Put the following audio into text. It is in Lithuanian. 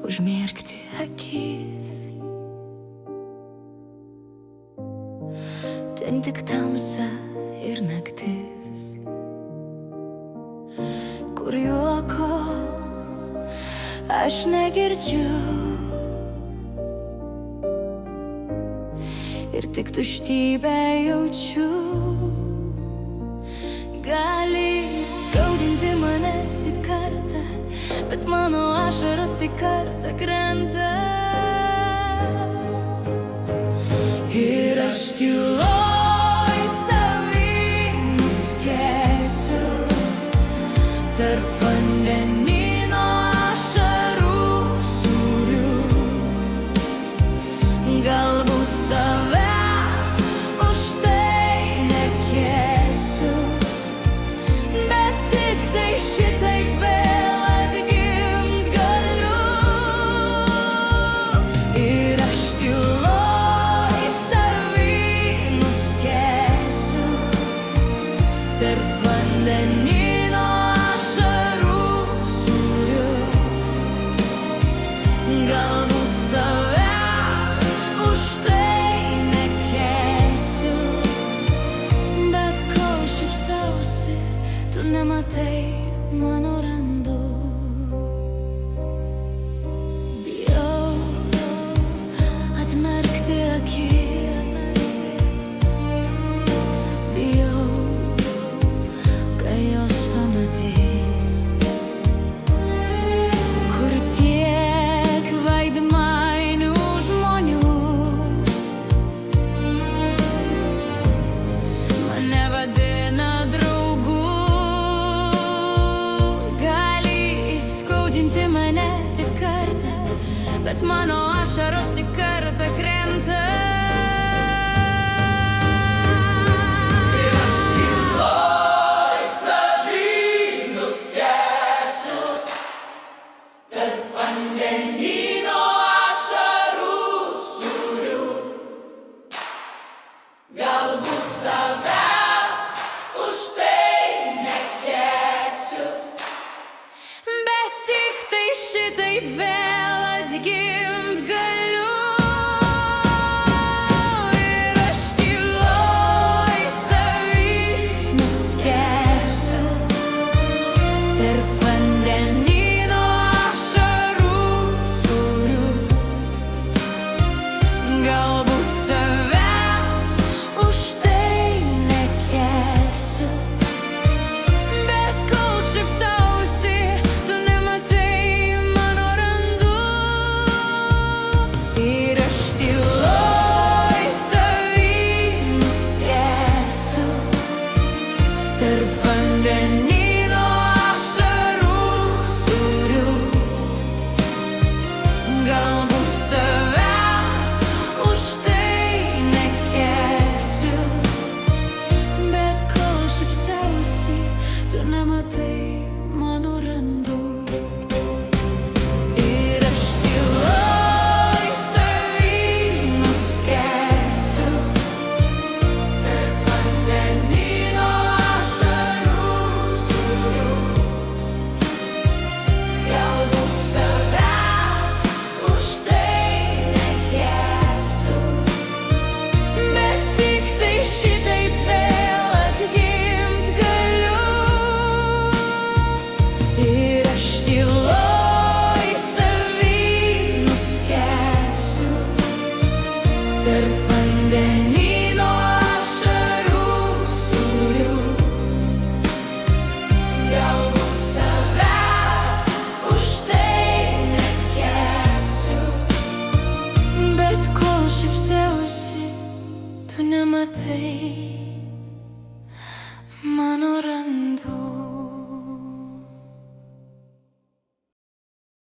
užmerkti akis. Ten tik tamsa ir naktis, kur juoko aš negirdžiu ir tik tuštybę jaučiu. Gali skaudinti mane tik kartą, bet mano ašaros tik kartą krenta. Ir aš tyloj savy nuskęsiu tarp vandenyno ašarų sūrių. Galbūt savęs už tai nekęsiu, bet tik tai šitaip vėl atgimt galiu. Ir aš tyloj savy nuskęsiu tarp vandenyno ašarų sūrių. Galbūt savęs už tai nekęsiu, bet kol šypsausi, tu nematai mano randų. Bijau atmerkti akis, bijau, kai jos pamatys, kur tiek veidmainių žmonių mane vadina draugu. Gali įskaudinti mane tik kartą, bet mano ašaros tik kartą krenta. Ir aš tyloj savy nuskęsiu tarp vandenyno ašarų sūrių. Galbūt savęs už tai nekęsiu, bet tik tai šitaip vėl atgimt galiu. Ir aš tyloj savy nuskęsiu tarp vandenyno ašarų sūrių. Galbūt savęs už tai nekęsiu, bet kol šypsausi, tu nematai mano randų. Ir aš tyloj savy nuskęsiu tarp vandenyno ašarų sūrių. Galbūt savęs už tai nekęsiu, bet kol šypsausi, tu nematai mano randų. Ir aš tyloj savy nuskęsiu tarp vandenyno ašarų sūrių. Galbūt savęs už tai nekęsiu, bet tik tai šitaip vėl atgimt galiu. Ir aš tyloj savy nuskęsiu tarp vandenyno ašarų sūrių. Galbūt savęs už tai nekęsiu, bet kol šypsausi, tu nematai mano randų.